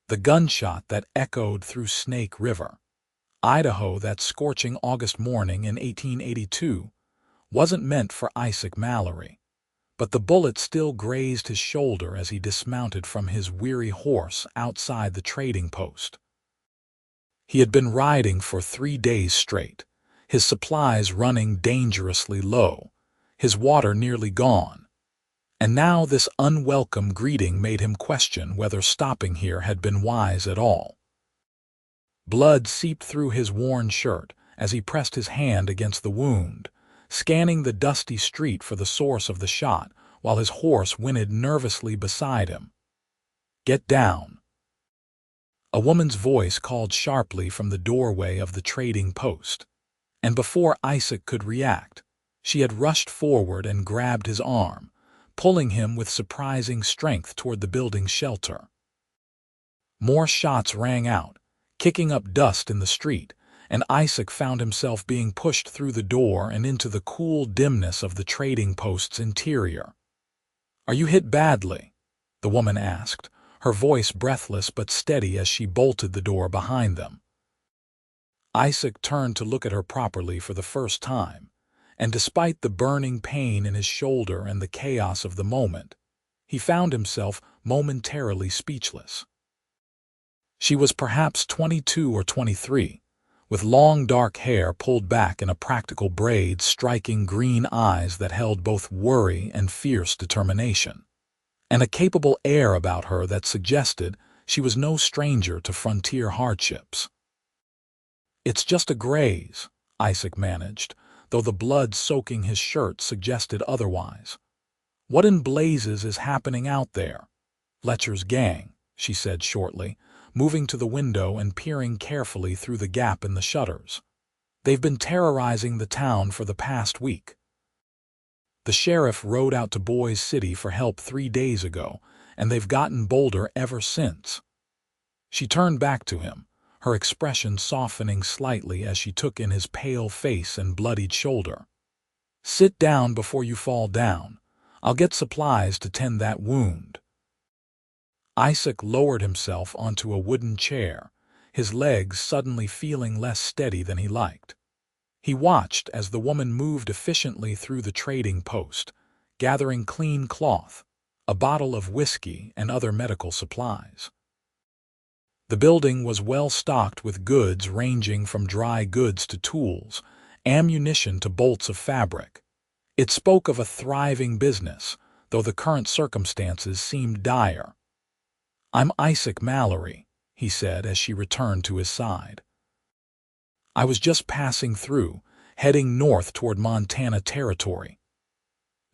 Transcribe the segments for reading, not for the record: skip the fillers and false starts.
The gunshot that echoed through Snake River, Idaho, that scorching August morning in 1882, wasn't meant for Isaac Mallory, but the bullet still grazed his shoulder as he dismounted from his weary horse outside the trading post. He had been riding for 3 days straight, his supplies running dangerously low, his water nearly gone, and now this unwelcome greeting made him question whether stopping here had been wise at all. Blood seeped through his worn shirt as he pressed his hand against the wound, scanning the dusty street for the source of the shot while his horse whinnied nervously beside him. "Get down." A woman's voice called sharply from the doorway of the trading post, and before Isaac could react, she had rushed forward and grabbed his arm, pulling him with surprising strength toward the building's shelter. More shots rang out, kicking up dust in the street, and Isaac found himself being pushed through the door and into the cool dimness of the trading post's interior. "Are you hit badly?" the woman asked, her voice breathless but steady as she bolted the door behind them. Isaac turned to look at her properly for the first time, and despite the burning pain in his shoulder and the chaos of the moment, he found himself momentarily speechless. She was perhaps 22 or 23, with long dark hair pulled back in a practical braid, striking green eyes that held both worry and fierce determination, and a capable air about her that suggested she was no stranger to frontier hardships. "It's just a graze," Isaac managed, though the blood soaking his shirt suggested otherwise. "What in blazes is happening out there?" "Fletcher's gang," she said shortly, moving to the window and peering carefully through the gap in the shutters. "They've been terrorizing the town for the past week. The sheriff rode out to Boise City for help 3 days ago, and they've gotten bolder ever since." She turned back to him, her expression softening slightly as she took in his pale face and bloodied shoulder. "Sit down before you fall down. I'll get supplies to tend that wound." Isaac lowered himself onto a wooden chair, his legs suddenly feeling less steady than he liked. He watched as the woman moved efficiently through the trading post, gathering clean cloth, a bottle of whiskey, and other medical supplies. The building was well stocked with goods ranging from dry goods to tools, ammunition to bolts of fabric. It spoke of a thriving business, though the current circumstances seemed dire. "I'm Isaac Mallory," he said as she returned to his side. "I was just passing through, heading north toward Montana Territory."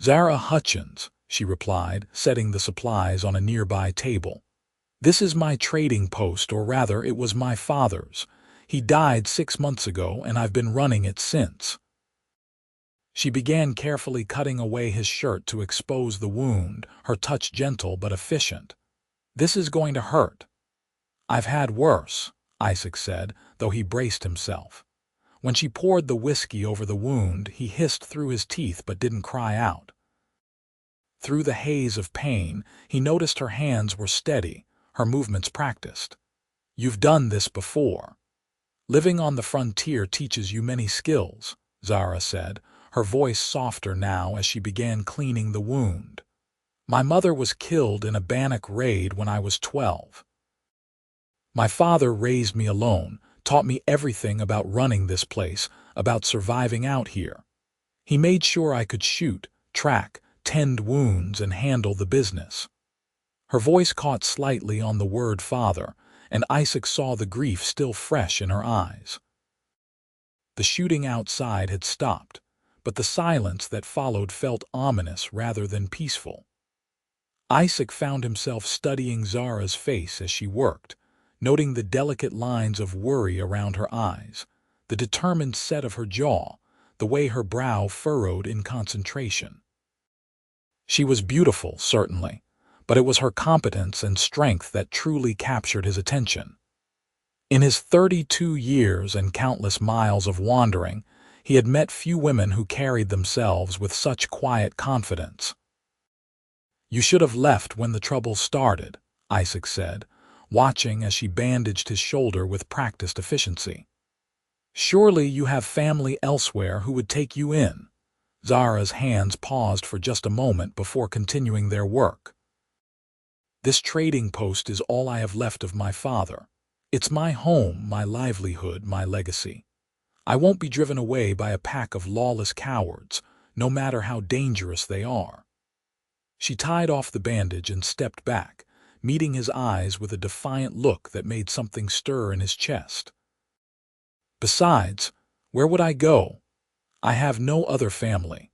"Zara Hutchins," she replied, setting the supplies on a nearby table. "This is my trading post, or rather it was my father's. He died 6 months ago and I've been running it since." She began carefully cutting away his shirt to expose the wound, her touch gentle but efficient. "This is going to hurt." "I've had worse," Isaac said, though he braced himself. When she poured the whiskey over the wound, he hissed through his teeth but didn't cry out. Through the haze of pain, he noticed her hands were steady, her movements practiced. "You've done this before. Living on the frontier teaches you many skills," Zara said, her voice softer now as she began cleaning the wound. "My mother was killed in a Bannock raid when I was 12. My father raised me alone, taught me everything about running this place, about surviving out here. He made sure I could shoot, track, tend wounds, and handle the business." Her voice caught slightly on the word father, and Isaac saw the grief still fresh in her eyes. The shooting outside had stopped, but the silence that followed felt ominous rather than peaceful. Isaac found himself studying Zara's face as she worked, noting the delicate lines of worry around her eyes, the determined set of her jaw, the way her brow furrowed in concentration. She was beautiful, certainly, but it was her competence and strength that truly captured his attention. In his 32 years and countless miles of wandering, he had met few women who carried themselves with such quiet confidence. "You should have left when the trouble started," Isaac said, watching as she bandaged his shoulder with practiced efficiency. "Surely you have family elsewhere who would take you in." Zara's hands paused for just a moment before continuing their work. "This trading post is all I have left of my father. It's my home, my livelihood, my legacy. I won't be driven away by a pack of lawless cowards, no matter how dangerous they are." She tied off the bandage and stepped back, meeting his eyes with a defiant look that made something stir in his chest. "Besides, where would I go? I have no other family.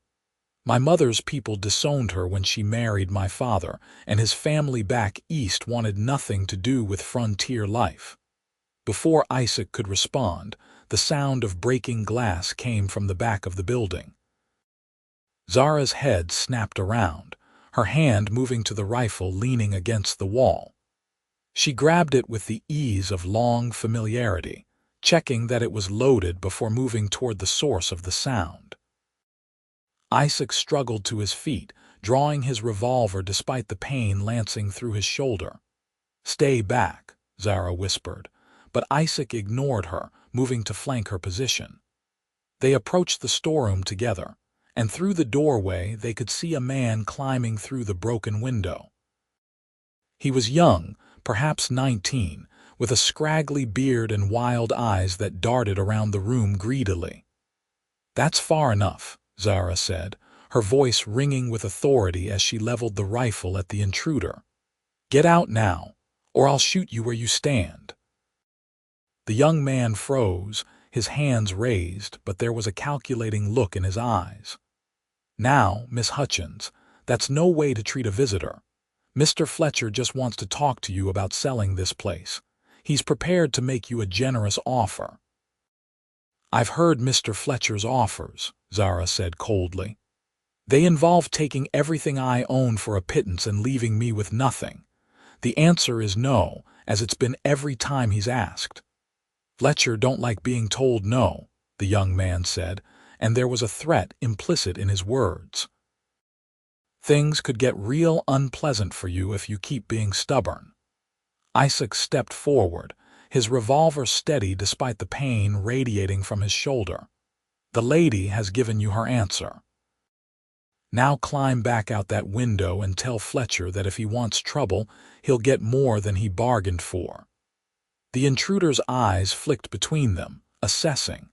My mother's people disowned her when she married my father, and his family back east wanted nothing to do with frontier life." Before Isaac could respond, the sound of breaking glass came from the back of the building. Zara's head snapped around, her hand moving to the rifle leaning against the wall. She grabbed it with the ease of long familiarity, checking that it was loaded before moving toward the source of the sound. Isaac struggled to his feet, drawing his revolver despite the pain lancing through his shoulder. "Stay back," Zara whispered, but Isaac ignored her, moving to flank her position. They approached the storeroom together, and through the doorway they could see a man climbing through the broken window. He was young, perhaps 19, with a scraggly beard and wild eyes that darted around the room greedily. "That's far enough," Zara said, her voice ringing with authority as she leveled the rifle at the intruder. "Get out now, or I'll shoot you where you stand." The young man froze, his hands raised, but there was a calculating look in his eyes. "Now, Miss Hutchins, that's no way to treat a visitor. Mr. Fletcher just wants to talk to you about selling this place. He's prepared to make you a generous offer." "I've heard Mr. Fletcher's offers," Zara said coldly. "They involve taking everything I own for a pittance and leaving me with nothing. The answer is no, as it's been every time he's asked." "Fletcher don't like being told no," the young man said, and there was a threat implicit in his words. "Things could get real unpleasant for you if you keep being stubborn." Isaac stepped forward, his revolver steady despite the pain radiating from his shoulder. "The lady has given you her answer. Now climb back out that window and tell Fletcher that if he wants trouble, he'll get more than he bargained for." The intruder's eyes flicked between them, assessing.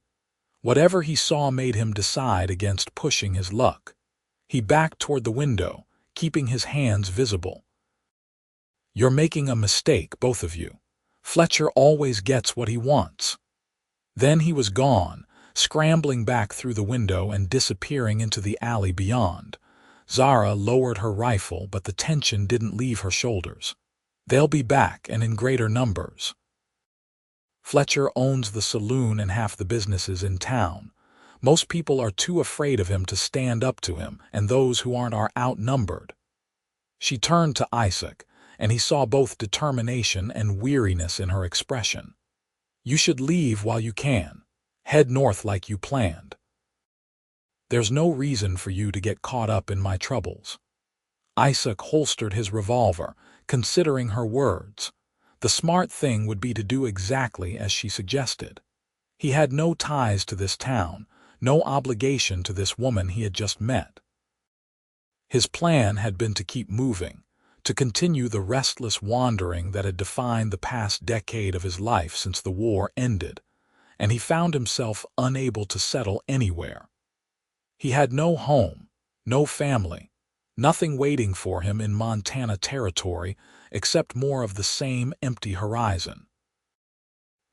Whatever he saw made him decide against pushing his luck. He backed toward the window, keeping his hands visible. "You're making a mistake, both of you. Fletcher always gets what he wants." Then he was gone, scrambling back through the window and disappearing into the alley beyond. Zara lowered her rifle, but the tension didn't leave her shoulders. "They'll be back, and in greater numbers. Fletcher owns the saloon and half the businesses in town. Most people are too afraid of him to stand up to him, and those who aren't are outnumbered." She turned to Isaac, and he saw both determination and weariness in her expression. "You should leave while you can. Head north like you planned. There's no reason for you to get caught up in my troubles." Isaac holstered his revolver, considering her words. The smart thing would be to do exactly as she suggested. He had no ties to this town, no obligation to this woman he had just met. His plan had been to keep moving, to continue the restless wandering that had defined the past decade of his life since the war ended, and he found himself unable to settle anywhere. He had no home, no family, nothing waiting for him in Montana territory except more of the same empty horizon.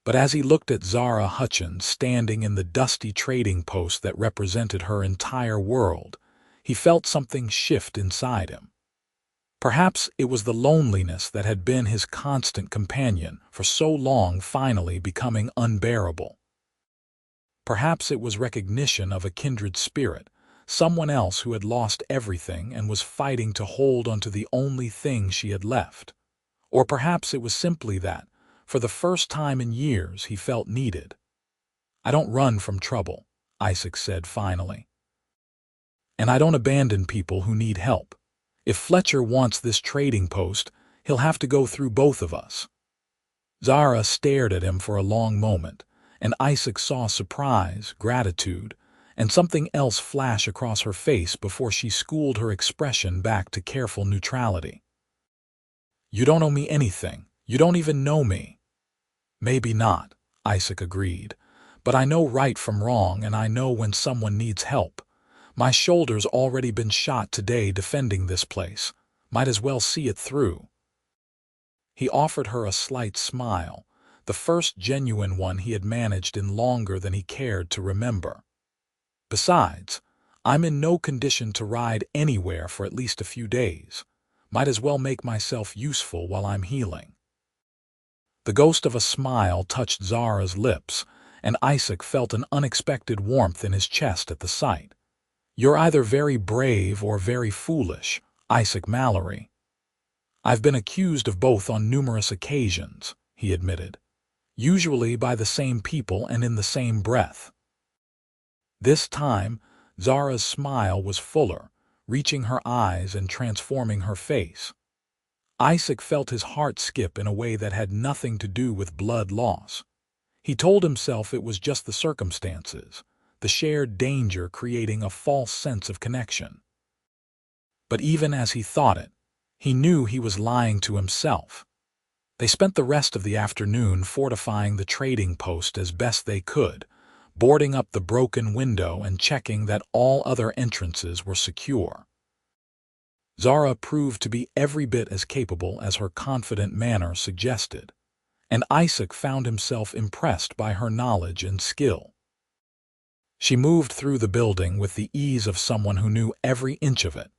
But as he looked at Zara Hutchins standing in the dusty trading post that represented her entire world, he felt something shift inside him. Perhaps it was the loneliness that had been his constant companion for so long finally becoming unbearable. Perhaps it was recognition of a kindred spirit, someone else who had lost everything and was fighting to hold onto the only thing she had left. Or perhaps it was simply that, for the first time in years, he felt needed. "I don't run from trouble," Isaac said finally. "And I don't abandon people who need help. If Fletcher wants this trading post, he'll have to go through both of us. Zara stared at him for a long moment, and Isaac saw surprise, gratitude, and something else flash across her face before she schooled her expression back to careful neutrality. "You don't owe me anything. You don't even know me." "Maybe not," Isaac agreed, "but I know right from wrong and I know when someone needs help. My shoulder's already been shot today defending this place. Might as well see it through." He offered her a slight smile, the first genuine one he had managed in longer than he cared to remember. "Besides, I'm in no condition to ride anywhere for at least a few days. Might as well make myself useful while I'm healing." The ghost of a smile touched Zara's lips, and Isaac felt an unexpected warmth in his chest at the sight. "You're either very brave or very foolish, Isaac Mallory." "I've been accused of both on numerous occasions," he admitted, "usually by the same people and in the same breath." This time, Zara's smile was fuller, reaching her eyes and transforming her face. Isaac felt his heart skip in a way that had nothing to do with blood loss. He told himself it was just the circumstances, the shared danger creating a false sense of connection. But even as he thought it, he knew he was lying to himself. They spent the rest of the afternoon fortifying the trading post as best they could, boarding up the broken window and checking that all other entrances were secure. Zara proved to be every bit as capable as her confident manner suggested, and Isaac found himself impressed by her knowledge and skill. She moved through the building with the ease of someone who knew every inch of it,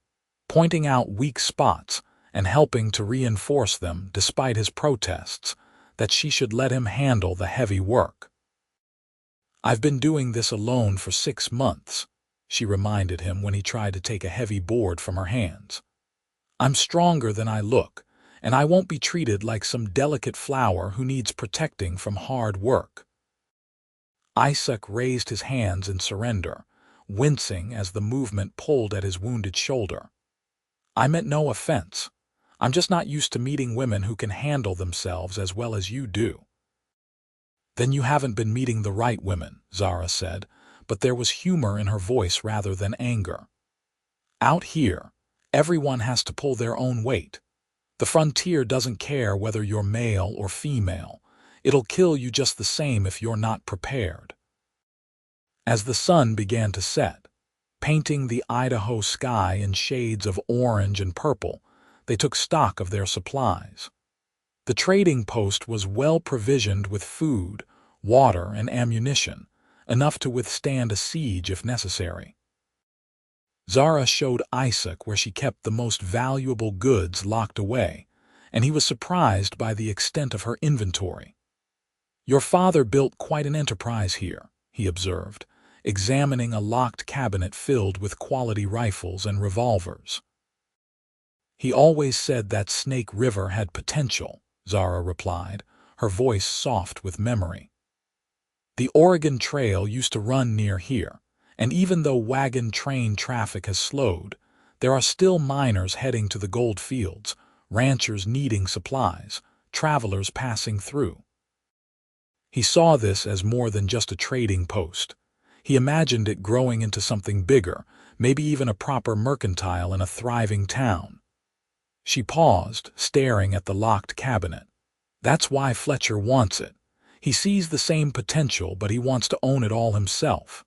pointing out weak spots and helping to reinforce them despite his protests that she should let him handle the heavy work. "I've been doing this alone for 6 months, she reminded him when he tried to take a heavy board from her hands. "I'm stronger than I look, and I won't be treated like some delicate flower who needs protecting from hard work." Isaac raised his hands in surrender, wincing as the movement pulled at his wounded shoulder. "I meant no offense. I'm just not used to meeting women who can handle themselves as well as you do." "Then you haven't been meeting the right women," Zara said, but there was humor in her voice rather than anger. "Out here, everyone has to pull their own weight. The frontier doesn't care whether you're male or female. It'll kill you just the same if you're not prepared." As the sun began to set, painting the Idaho sky in shades of orange and purple, they took stock of their supplies. The trading post was well provisioned with food, water, and ammunition, enough to withstand a siege if necessary. Zara showed Isaac where she kept the most valuable goods locked away, and he was surprised by the extent of her inventory. "Your father built quite an enterprise here," he observed, examining a locked cabinet filled with quality rifles and revolvers. "He always said that Snake River had potential," Zara replied, her voice soft with memory. "The Oregon Trail used to run near here, and even though wagon train traffic has slowed, there are still miners heading to the gold fields, ranchers needing supplies, travelers passing through." He saw this as more than just a trading post. He imagined it growing into something bigger, maybe even a proper mercantile in a thriving town. She paused, staring at the locked cabinet. "That's why Fletcher wants it. He sees the same potential, but he wants to own it all himself.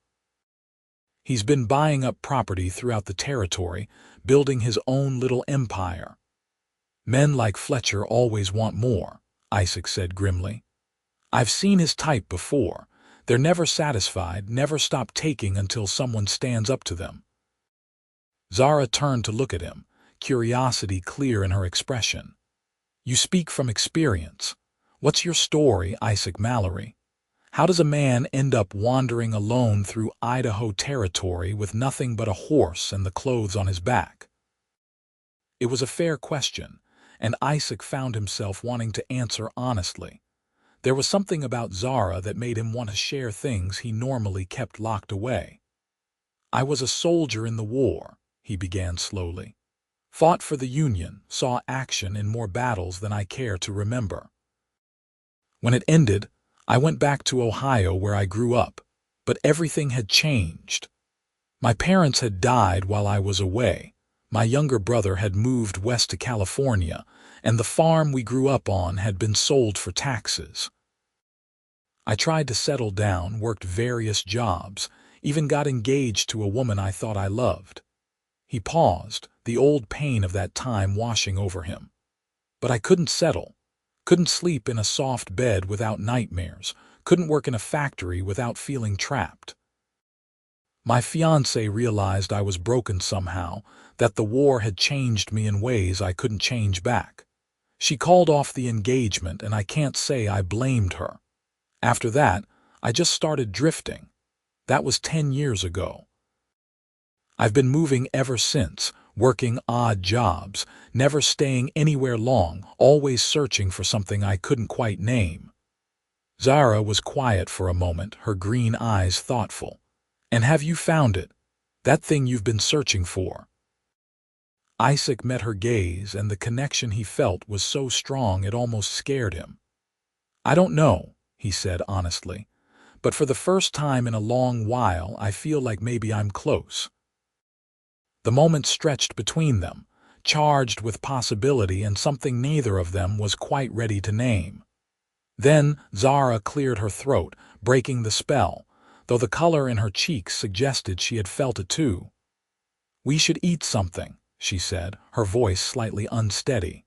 He's been buying up property throughout the territory, building his own little empire." "Men like Fletcher always want more," Isaac said grimly. "I've seen his type before. They're never satisfied, never stop taking until someone stands up to them." Zara turned to look at him, curiosity clear in her expression. "You speak from experience. What's your story, Isaac Mallory? How does a man end up wandering alone through Idaho territory with nothing but a horse and the clothes on his back?" It was a fair question, and Isaac found himself wanting to answer honestly. There was something about Zara that made him want to share things he normally kept locked away. "I was a soldier in the war," he began slowly. "Fought for the Union, saw action in more battles than I care to remember." When it ended, I went back to Ohio where I grew up, but everything had changed. My parents had died while I was away. My younger brother had moved west to California, and the farm we grew up on had been sold for taxes. I tried to settle down, worked various jobs, even got engaged to a woman I thought I loved. He paused, the old pain of that time washing over him. But I couldn't settle, couldn't sleep in a soft bed without nightmares, couldn't work in a factory without feeling trapped. My fiancée realized I was broken somehow, that the war had changed me in ways I couldn't change back. She called off the engagement, and I can't say I blamed her. After that, I just started drifting. That was 10 years ago. I've been moving ever since, working odd jobs, never staying anywhere long, always searching for something I couldn't quite name. Zara was quiet for a moment, her green eyes thoughtful. And have you found it? That thing you've been searching for? Isaac met her gaze, and the connection he felt was so strong it almost scared him. I don't know, he said honestly, but for the first time in a long while I feel like maybe I'm close. The moment stretched between them, charged with possibility and something neither of them was quite ready to name. Then Zara cleared her throat, breaking the spell, though the color in her cheeks suggested she had felt it too. "We should eat something," she said, her voice slightly unsteady.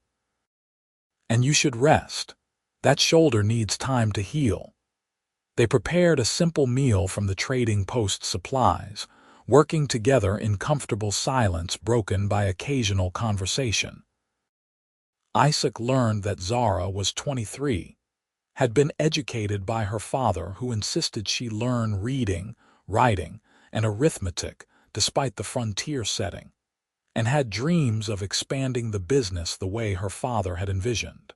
"And you should rest. That shoulder needs time to heal." They prepared a simple meal from the trading post supplies, working together in comfortable silence broken by occasional conversation. Isaac learned that Zara was 23, had been educated by her father who insisted she learn reading, writing, and arithmetic despite the frontier setting, and had dreams of expanding the business the way her father had envisioned.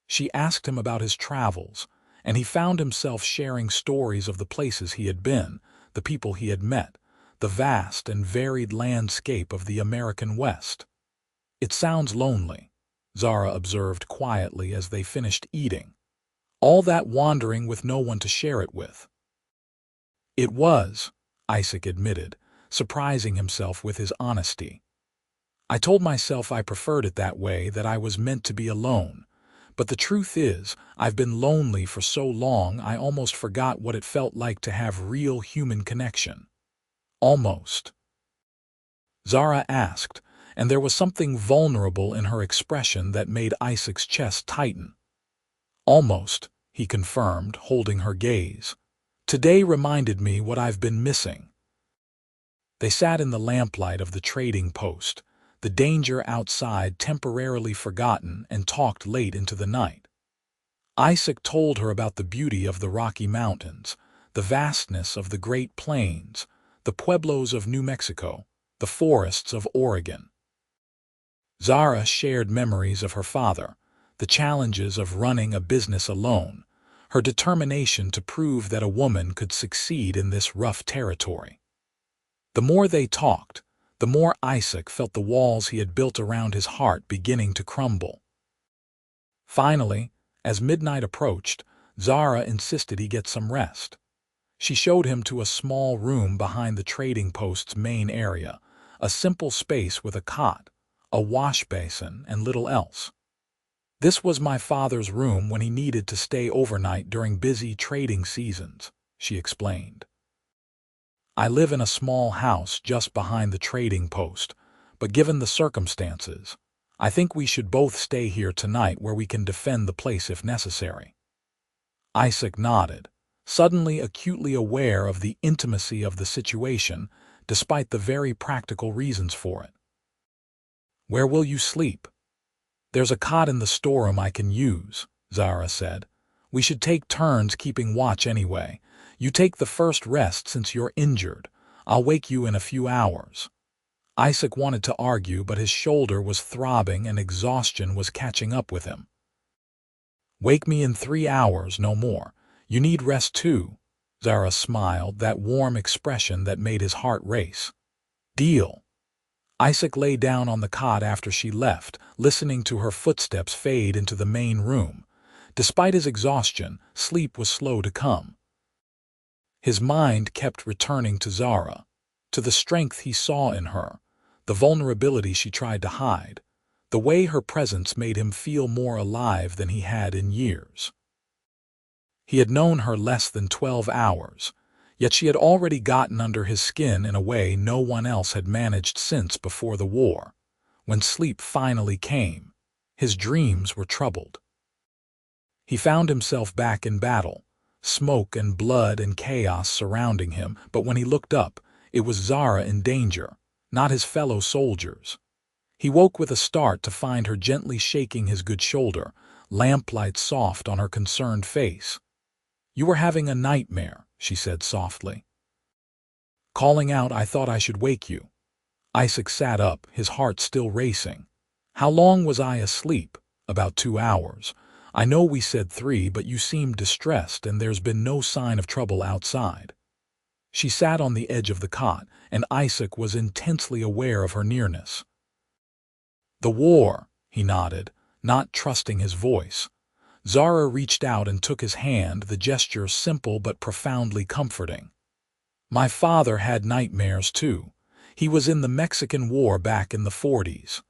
She asked him about his travels, and he found himself sharing stories of the places he had been, the people he had met, the vast and varied landscape of the American West. "It sounds lonely," Zara observed quietly as they finished eating. "All that wandering with no one to share it with." "It was," Isaac admitted, surprising himself with his honesty. "I told myself I preferred it that way, that I was meant to be alone. But the truth is, I've been lonely for so long I almost forgot what it felt like to have real human connection." "Almost?" Zara asked, and there was something vulnerable in her expression that made Isaac's chest tighten. "Almost," he confirmed, holding her gaze. "Today reminded me what I've been missing." They sat in the lamplight of the trading post, the danger outside temporarily forgotten, and talked late into the night. Isaac told her about the beauty of the Rocky Mountains, the vastness of the Great Plains, the pueblos of New Mexico, the forests of Oregon. Zara shared memories of her father, the challenges of running a business alone, her determination to prove that a woman could succeed in this rough territory. The more they talked, the more Isaac felt the walls he had built around his heart beginning to crumble. Finally, as midnight approached, Zara insisted he get some rest. She showed him to a small room behind the trading post's main area, a simple space with a cot, a wash basin, and little else. "This was my father's room when he needed to stay overnight during busy trading seasons," she explained. "I live in a small house just behind the trading post, but given the circumstances, I think we should both stay here tonight where we can defend the place if necessary." Isaac nodded, suddenly acutely aware of the intimacy of the situation, despite the very practical reasons for it. "Where will you sleep?" "There's a cot in the storeroom I can use," Zara said. "We should take turns keeping watch anyway. You take the first rest since you're injured. I'll wake you in a few hours." Isaac wanted to argue, but his shoulder was throbbing and exhaustion was catching up with him. "Wake me in 3 hours, no more. You need rest too." Zara smiled, that warm expression that made his heart race. "Deal." Isaac lay down on the cot after she left, listening to her footsteps fade into the main room, Despite his exhaustion, sleep was slow to come. His mind kept returning to Zara, to the strength he saw in her, the vulnerability she tried to hide, the way her presence made him feel more alive than he had in years. He had known her less than 12 hours, yet she had already gotten under his skin in a way no one else had managed since before the war. When sleep finally came, his dreams were troubled. He found himself back in battle, smoke and blood and chaos surrounding him, but when he looked up, it was Zara in danger, not his fellow soldiers. He woke with a start to find her gently shaking his good shoulder, lamplight soft on her concerned face. "You were having a nightmare," she said softly. Calling out, "I thought I should wake you." Isaac sat up, his heart still racing. "How long was I asleep?" "About 2 hours. I know we said 3, but you seemed distressed and there's been no sign of trouble outside." She sat on the edge of the cot, and Isaac was intensely aware of her nearness. "The war," he nodded, not trusting his voice. Zara reached out and took his hand, the gesture simple but profoundly comforting. "My father had nightmares too. He was in the Mexican War back in the 40s.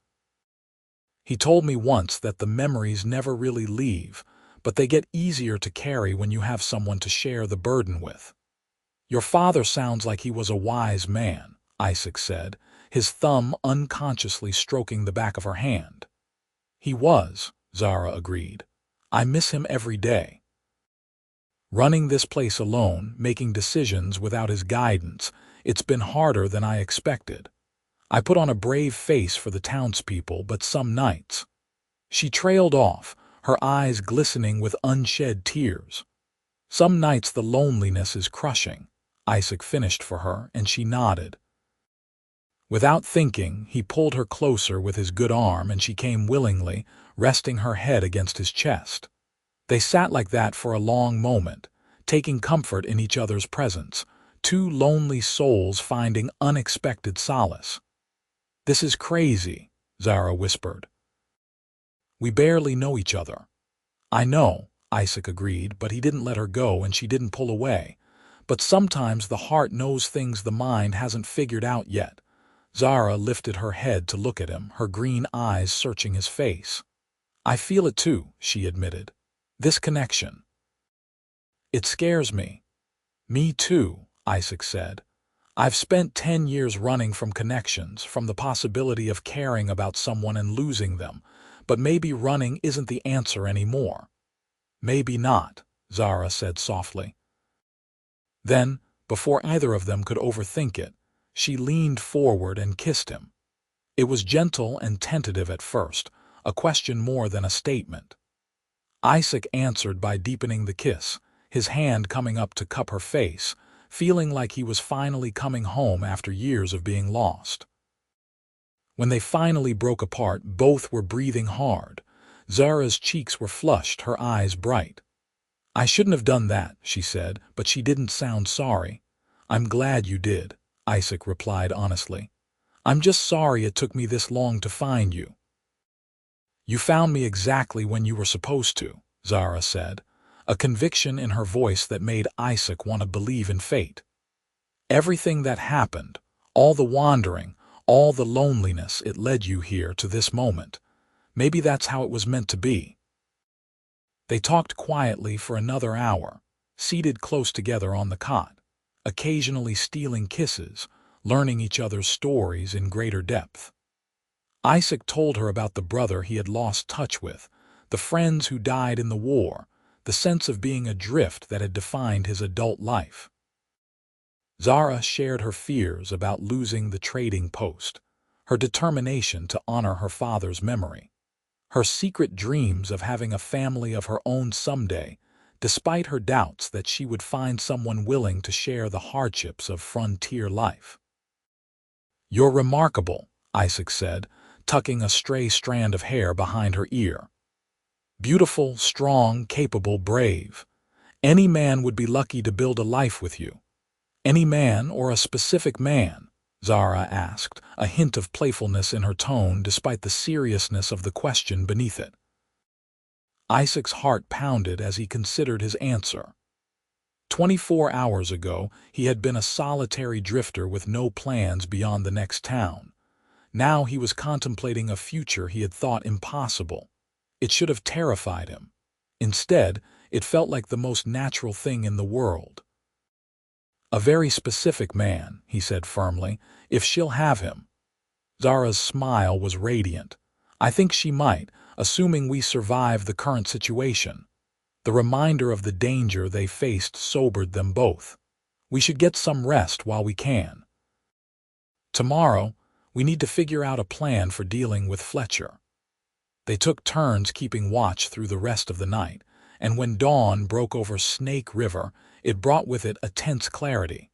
He told me once that the memories never really leave, but they get easier to carry when you have someone to share the burden with." "Your father sounds like he was a wise man," Isaac said, his thumb unconsciously stroking the back of her hand. "He was," Zara agreed. "I miss him every day. Running this place alone, making decisions without his guidance, it's been harder than I expected. I put on a brave face for the townspeople, but some nights—" She trailed off, her eyes glistening with unshed tears. "Some nights the loneliness is crushing," Isaac finished for her, and she nodded. Without thinking, he pulled her closer with his good arm, and she came willingly, resting her head against his chest. They sat like that for a long moment, taking comfort in each other's presence, two lonely souls finding unexpected solace. "This is crazy," Zara whispered. "We barely know each other." "I know," Isaac agreed, but he didn't let her go and she didn't pull away. "But sometimes the heart knows things the mind hasn't figured out yet." Zara lifted her head to look at him, her green eyes searching his face. "I feel it too," she admitted. "This connection. It scares me." "Me too," Isaac said. "I've spent 10 years running from connections, from the possibility of caring about someone and losing them, but maybe running isn't the answer anymore." "Maybe not," Zara said softly. Then, before either of them could overthink it, she leaned forward and kissed him. It was gentle and tentative at first, a question more than a statement. Isaac answered by deepening the kiss, his hand coming up to cup her face, feeling like he was finally coming home after years of being lost. When they finally broke apart, both were breathing hard. Zara's cheeks were flushed, her eyes bright. "I shouldn't have done that," she said, but she didn't sound sorry. "I'm glad you did," Isaac replied honestly. "I'm just sorry it took me this long to find you." "You found me exactly when you were supposed to," Zara said, a conviction in her voice that made Isaac want to believe in fate. "Everything that happened, all the wandering, all the loneliness, it led you here to this moment. Maybe that's how it was meant to be." They talked quietly for another hour, seated close together on the cot, occasionally stealing kisses, learning each other's stories in greater depth. Isaac told her about the brother he had lost touch with, the friends who died in the war, the sense of being adrift that had defined his adult life. Zara shared her fears about losing the trading post, her determination to honor her father's memory, her secret dreams of having a family of her own someday, despite her doubts that she would find someone willing to share the hardships of frontier life. "You're remarkable," Isaac said, tucking a stray strand of hair behind her ear. "Beautiful, strong, capable, brave. Any man would be lucky to build a life with you." "Any man or a specific man?" Zara asked, a hint of playfulness in her tone despite the seriousness of the question beneath it. Isaac's heart pounded as he considered his answer. 24 hours ago, he had been a solitary drifter with no plans beyond the next town. Now he was contemplating a future he had thought impossible. It should have terrified him. Instead, it felt like the most natural thing in the world. "A very specific man," he said firmly, "if she'll have him." Zara's smile was radiant. "I think she might, assuming we survive the current situation." The reminder of the danger they faced sobered them both. "We should get some rest while we can. Tomorrow, we need to figure out a plan for dealing with Fletcher." They took turns keeping watch through the rest of the night, and when dawn broke over Snake River, it brought with it a tense clarity.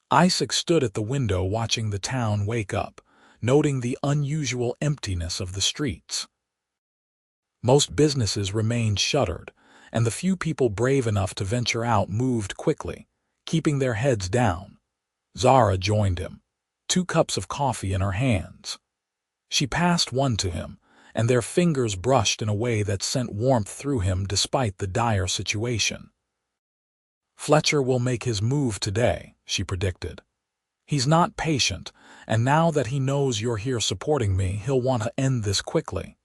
Isaac stood at the window watching the town wake up, noting the unusual emptiness of the streets. Most businesses remained shuttered, and the few people brave enough to venture out moved quickly, keeping their heads down. Zara joined him, 2 cups of coffee in her hands. She passed one to him, and their fingers brushed in a way that sent warmth through him despite the dire situation. "Fletcher will make his move today," she predicted. "He's not patient, and now that he knows you're here supporting me, he'll want to end this quickly."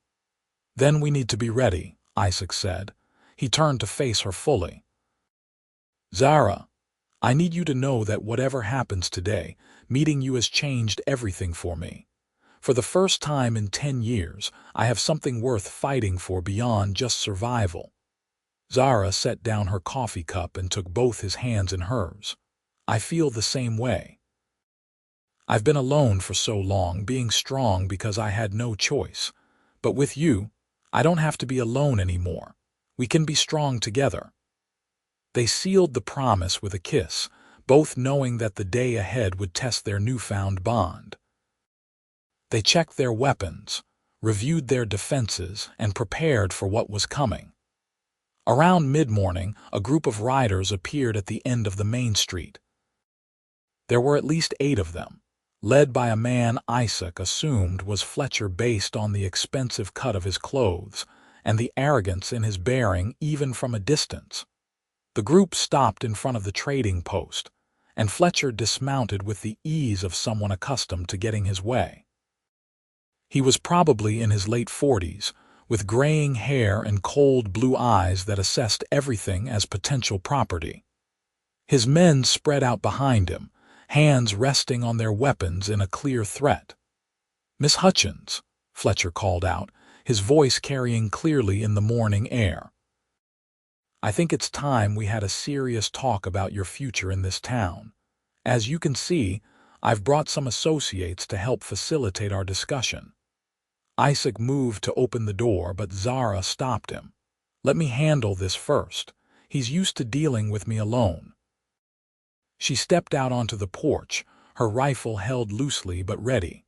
"Then we need to be ready," Isaac said. He turned to face her fully. "Zara, I need you to know that whatever happens today, meeting you has changed everything for me. For the first time in 10 years, I have something worth fighting for beyond just survival." Zara set down her coffee cup and took both his hands in hers. "I feel the same way. I've been alone for so long, being strong because I had no choice. But with you, I don't have to be alone anymore. We can be strong together." They sealed the promise with a kiss, both knowing that the day ahead would test their newfound bond. They checked their weapons, reviewed their defenses, and prepared for what was coming. Around mid-morning, a group of riders appeared at the end of the main street. There were at least 8 of them, led by a man Isaac assumed was Fletcher based on the expensive cut of his clothes and the arrogance in his bearing even from a distance. The group stopped in front of the trading post, and Fletcher dismounted with the ease of someone accustomed to getting his way. He was probably in his late 40s, with graying hair and cold blue eyes that assessed everything as potential property. His men spread out behind him, hands resting on their weapons in a clear threat. "Miss Hutchins," Fletcher called out, his voice carrying clearly in the morning air. "I think it's time we had a serious talk about your future in this town. As you can see, I've brought some associates to help facilitate our discussion." Isaac moved to open the door, but Zara stopped him. "Let me handle this first. He's used to dealing with me alone." She stepped out onto the porch, her rifle held loosely but ready.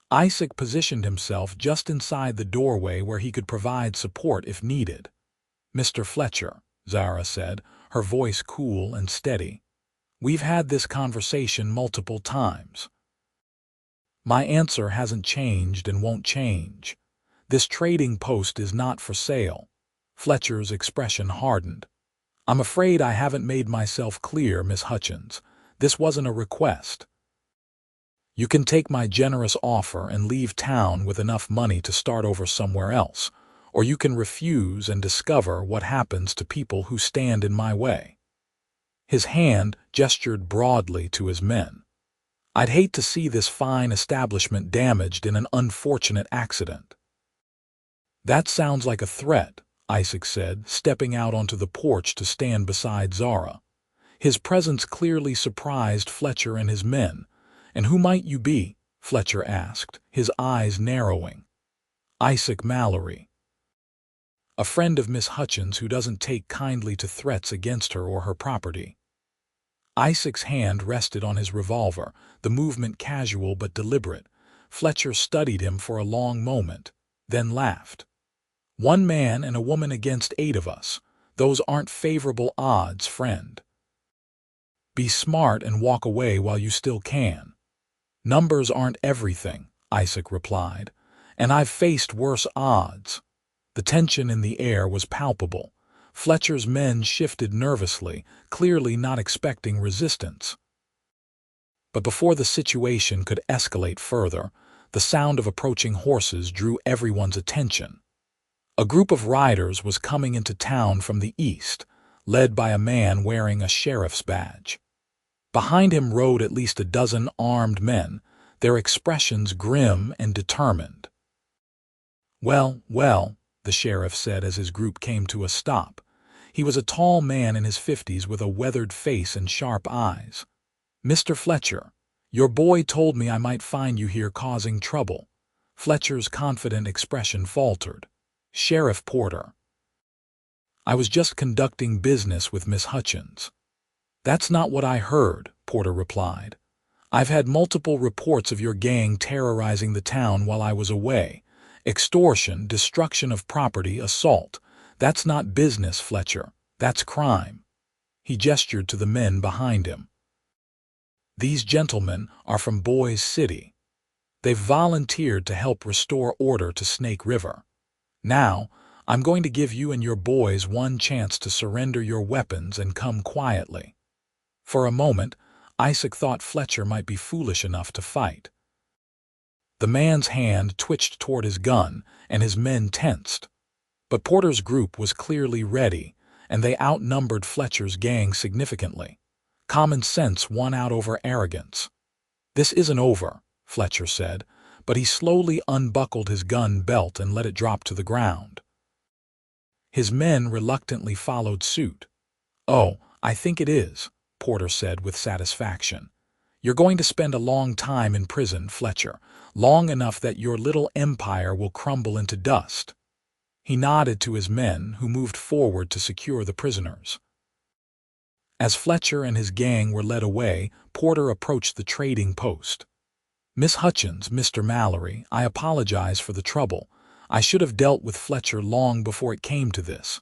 Isaac positioned himself just inside the doorway where he could provide support if needed. "Mr. Fletcher," Zara said, her voice cool and steady. "We've had this conversation multiple times. My answer hasn't changed and won't change. This trading post is not for sale." Fletcher's expression hardened. "I'm afraid I haven't made myself clear, Miss Hutchins. This wasn't a request. You can take my generous offer and leave town with enough money to start over somewhere else, or you can refuse and discover what happens to people who stand in my way." His hand gestured broadly to his men. "I'd hate to see this fine establishment damaged in an unfortunate accident." "That sounds like a threat," Isaac said, stepping out onto the porch to stand beside Zara. His presence clearly surprised Fletcher and his men. "And who might you be?" Fletcher asked, his eyes narrowing. "Isaac Mallory. A friend of Miss Hutchins who doesn't take kindly to threats against her or her property." Isaac's hand rested on his revolver, the movement casual but deliberate. Fletcher studied him for a long moment, then laughed. "1 man and a woman against 8 of us. Those aren't favorable odds, friend. Be smart and walk away while you still can." "Numbers aren't everything," Isaac replied, "and I've faced worse odds. The tension in the air was palpable. Fletcher's men shifted nervously, clearly not expecting resistance. But before the situation could escalate further, the sound of approaching horses drew everyone's attention. A group of riders was coming into town from the east, led by a man wearing a sheriff's badge. Behind him rode at least a dozen armed men, their expressions grim and determined. "Well, well," the sheriff said as his group came to a stop. He was a tall man in his 50s with a weathered face and sharp eyes. "Mr. Fletcher, your boy told me I might find you here causing trouble." Fletcher's confident expression faltered. "Sheriff Porter, I was just conducting business with Miss Hutchins." "That's not what I heard," Porter replied. "I've had multiple reports of your gang terrorizing the town while I was away. Extortion, destruction of property, assault. That's not business, Fletcher. That's crime." He gestured to the men behind him. "These gentlemen are from Boise City. They've volunteered to help restore order to Snake River. Now, I'm going to give you and your boys one chance to surrender your weapons and come quietly." For a moment, Isaac thought Fletcher might be foolish enough to fight. The man's hand twitched toward his gun, and his men tensed. But Porter's group was clearly ready, and they outnumbered Fletcher's gang significantly. Common sense won out over arrogance. "This isn't over," Fletcher said, but he slowly unbuckled his gun belt and let it drop to the ground. His men reluctantly followed suit. "Oh, I think it is," Porter said with satisfaction. "You're going to spend a long time in prison, Fletcher, long enough that your little empire will crumble into dust." He nodded to his men, who moved forward to secure the prisoners. As Fletcher and his gang were led away, Porter approached the trading post. "Miss Hutchins, Mr. Mallory, I apologize for the trouble. I should have dealt with Fletcher long before it came to this."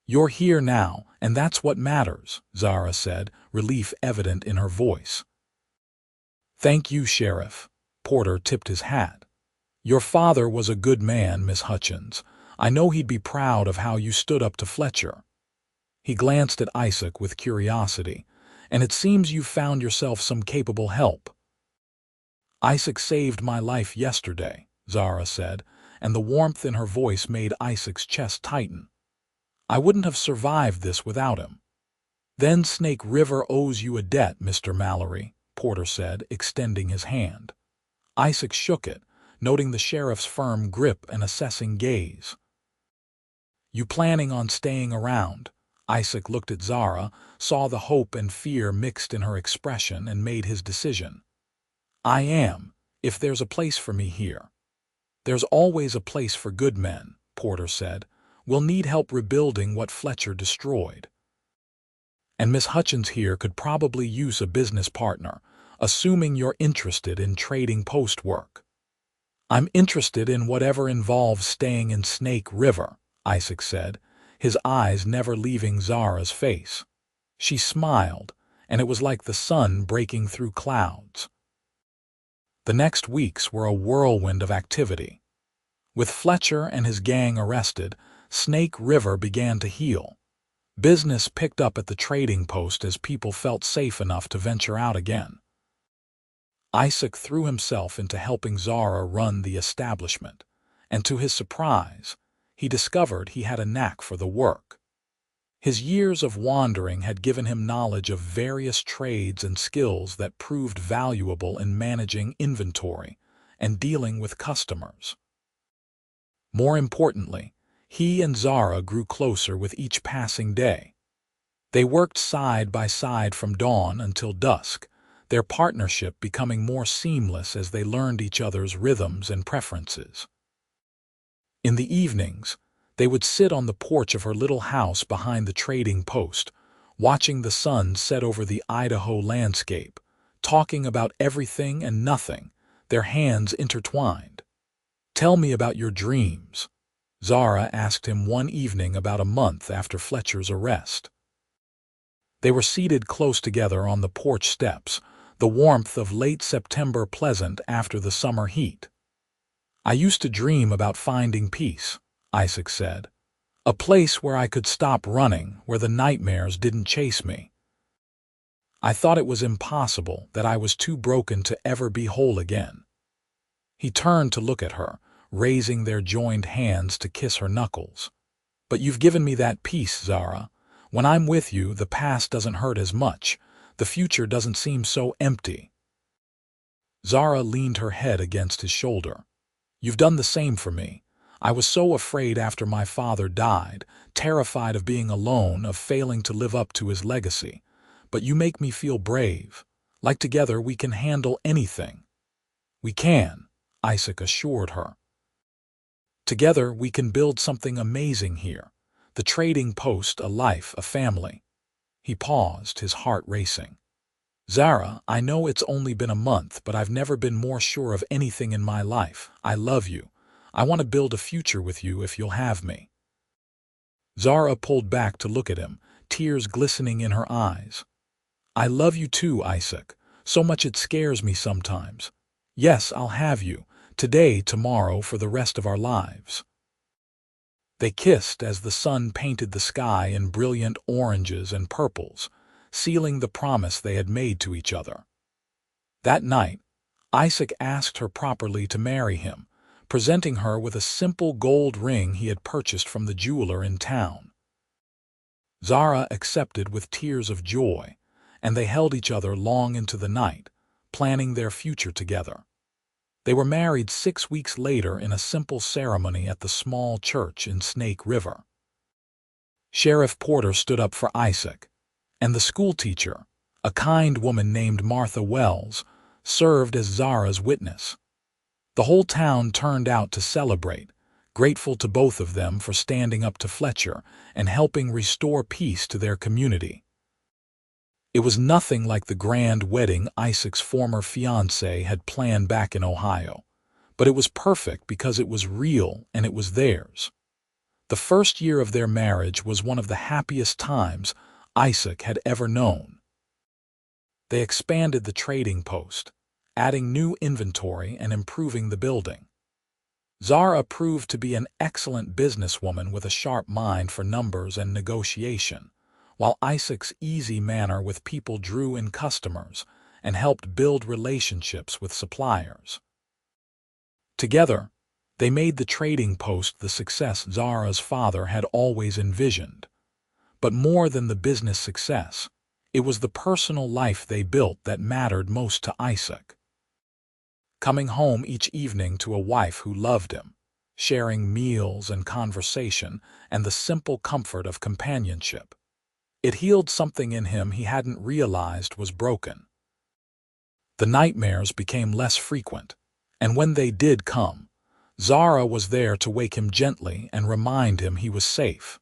"You're here now, and that's what matters," Zara said, relief evident in her voice. "Thank you, Sheriff." Porter tipped his hat. "Your father was a good man, Miss Hutchins. I know he'd be proud of how you stood up to Fletcher." He glanced at Isaac with curiosity. "And it seems you found yourself some capable help." "Isaac saved my life yesterday," Zara said, and the warmth in her voice made Isaac's chest tighten. "I wouldn't have survived this without him." "Then Snake River owes you a debt, Mr. Mallory," Porter said, extending his hand. Isaac shook it, noting the sheriff's firm grip and assessing gaze. "You planning on staying around?" Isaac looked at Zara, saw the hope and fear mixed in her expression, and made his decision. "I am, if there's a place for me here." "There's always a place for good men," Porter said. "We'll need help rebuilding what Fletcher destroyed. And Miss Hutchins here could probably use a business partner, assuming you're interested in trading post work." "I'm interested in whatever involves staying in Snake River," Isaac said, his eyes never leaving Zara's face. She smiled, and it was like the sun breaking through clouds. The next weeks were a whirlwind of activity. With Fletcher and his gang arrested, Snake River began to heal. Business picked up at the trading post as people felt safe enough to venture out again. Isaac threw himself into helping Zara run the establishment, and to his surprise, he discovered he had a knack for the work. His years of wandering had given him knowledge of various trades and skills that proved valuable in managing inventory and dealing with customers. More importantly, he and Zara grew closer with each passing day. They worked side by side from dawn until dusk, their partnership becoming more seamless as they learned each other's rhythms and preferences. In the evenings, they would sit on the porch of her little house behind the trading post, watching the sun set over the Idaho landscape, talking about everything and nothing, their hands intertwined. "Tell me about your dreams," Zara asked him one evening about a month after Fletcher's arrest. They were seated close together on the porch steps, the warmth of late September pleasant after the summer heat. "I used to dream about finding peace," Isaac said. A place where I could stop running, where the nightmares didn't chase me. I thought it was impossible, that I was too broken to ever be whole again. He turned to look at her, raising their joined hands to kiss her knuckles. But you've given me that peace, Zara. When I'm with you, the past doesn't hurt as much. The future doesn't seem so empty. Zara leaned her head against his shoulder. You've done the same for me. I was so afraid after my father died, terrified of being alone, of failing to live up to his legacy. But you make me feel brave. Like together we can handle anything. We can, Isaac assured her. Together we can build something amazing here. The trading post, a life, a family. He paused, his heart racing. Zara, I know it's only been a month, but I've never been more sure of anything in my life. I love you. I want to build a future with you if you'll have me. Zara pulled back to look at him, tears glistening in her eyes. I love you too, Isaac. So much it scares me sometimes. Yes, I'll have you. Today, tomorrow, for the rest of our lives. They kissed as the sun painted the sky in brilliant oranges and purples, sealing the promise they had made to each other. That night, Isaac asked her properly to marry him, presenting her with a simple gold ring he had purchased from the jeweler in town. Zara accepted with tears of joy, and they held each other long into the night, planning their future together. They were married 6 weeks later in a simple ceremony at the small church in Snake River. Sheriff Porter stood up for Isaac, and the schoolteacher, a kind woman named Martha Wells, served as Zara's witness. The whole town turned out to celebrate, grateful to both of them for standing up to Fletcher and helping restore peace to their community. It was nothing like the grand wedding Isaac's former fiancée had planned back in Ohio, but it was perfect because it was real and it was theirs. The first year of their marriage was one of the happiest times Isaac had ever known. They expanded the trading post, adding new inventory and improving the building. Zara proved to be an excellent businesswoman with a sharp mind for numbers and negotiation, while Isaac's easy manner with people drew in customers and helped build relationships with suppliers. Together, they made the trading post the success Zara's father had always envisioned. But more than the business success, it was the personal life they built that mattered most to Isaac. Coming home each evening to a wife who loved him, sharing meals and conversation, and the simple comfort of companionship. It healed something in him he hadn't realized was broken. The nightmares became less frequent, and when they did come, Zara was there to wake him gently and remind him he was safe.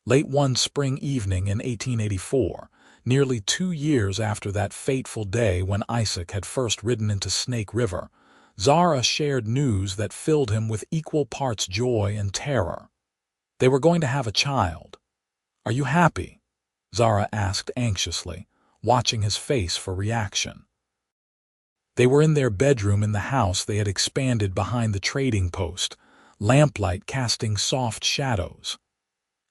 Late one spring evening in 1884, nearly 2 years after that fateful day when Isaac had first ridden into Snake River, Zara shared news that filled him with equal parts joy and terror. They were going to have a child. Are you happy? Zara asked anxiously, watching his face for reaction. They were in their bedroom in the house they had expanded behind the trading post, lamplight casting soft shadows.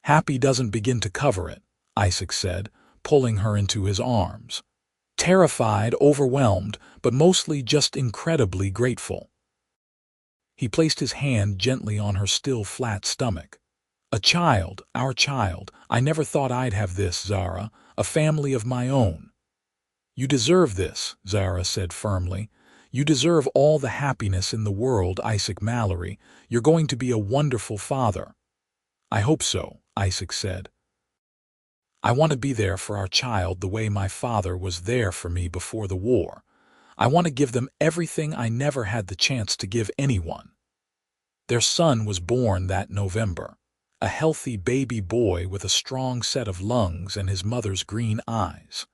Happy doesn't begin to cover it, Isaac said, pulling her into his arms. Terrified, overwhelmed, but mostly just incredibly grateful. He placed his hand gently on her still flat stomach. A child, our child. I never thought I'd have this, Zara, a family of my own. You deserve this, Zara said firmly. You deserve all the happiness in the world, Isaac Mallory. You're going to be a wonderful father. I hope so, Isaac said. I want to be there for our child the way my father was there for me before the war. I want to give them everything I never had the chance to give anyone. Their son was born that November. A healthy baby boy with a strong set of lungs and his mother's green eyes.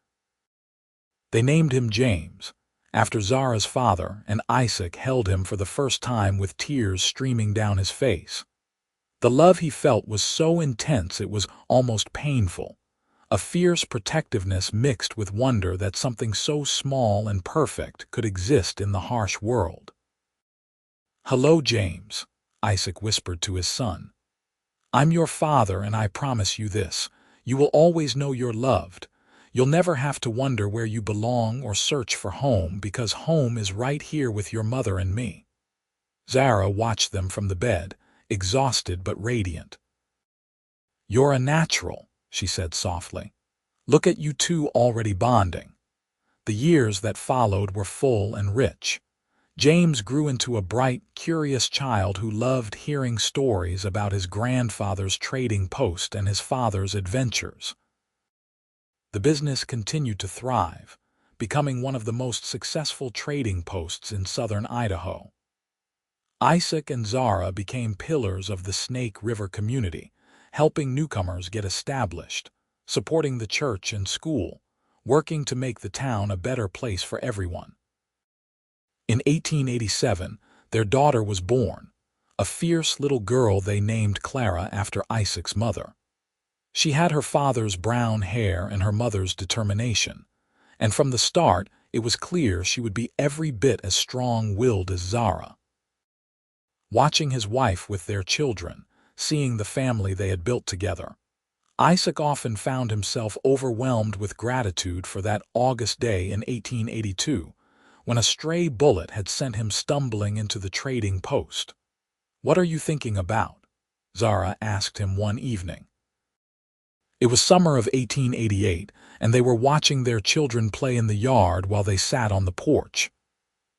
They named him James, after Zara's father, and Isaac held him for the first time with tears streaming down his face. The love he felt was so intense it was almost painful, a fierce protectiveness mixed with wonder that something so small and perfect could exist in the harsh world. Hello, James, Isaac whispered to his son. I'm your father, and I promise you this. You will always know you're loved. You'll never have to wonder where you belong or search for home, because home is right here with your mother and me. Zara watched them from the bed, exhausted but radiant. You're a natural, she said softly. Look at you two already bonding. The years that followed were full and rich. James grew into a bright, curious child who loved hearing stories about his grandfather's trading post and his father's adventures. The business continued to thrive, becoming one of the most successful trading posts in southern Idaho. Isaac and Zara became pillars of the Snake River community, helping newcomers get established, supporting the church and school, working to make the town a better place for everyone. In 1887, their daughter was born, a fierce little girl they named Clara after Isaac's mother. She had her father's brown hair and her mother's determination, and from the start it was clear she would be every bit as strong-willed as Zara. Watching his wife with their children, seeing the family they had built together, Isaac often found himself overwhelmed with gratitude for that August day in 1882, when a stray bullet had sent him stumbling into the trading post. "What are you thinking about?" Zara asked him one evening. It was summer of 1888, and they were watching their children play in the yard while they sat on the porch.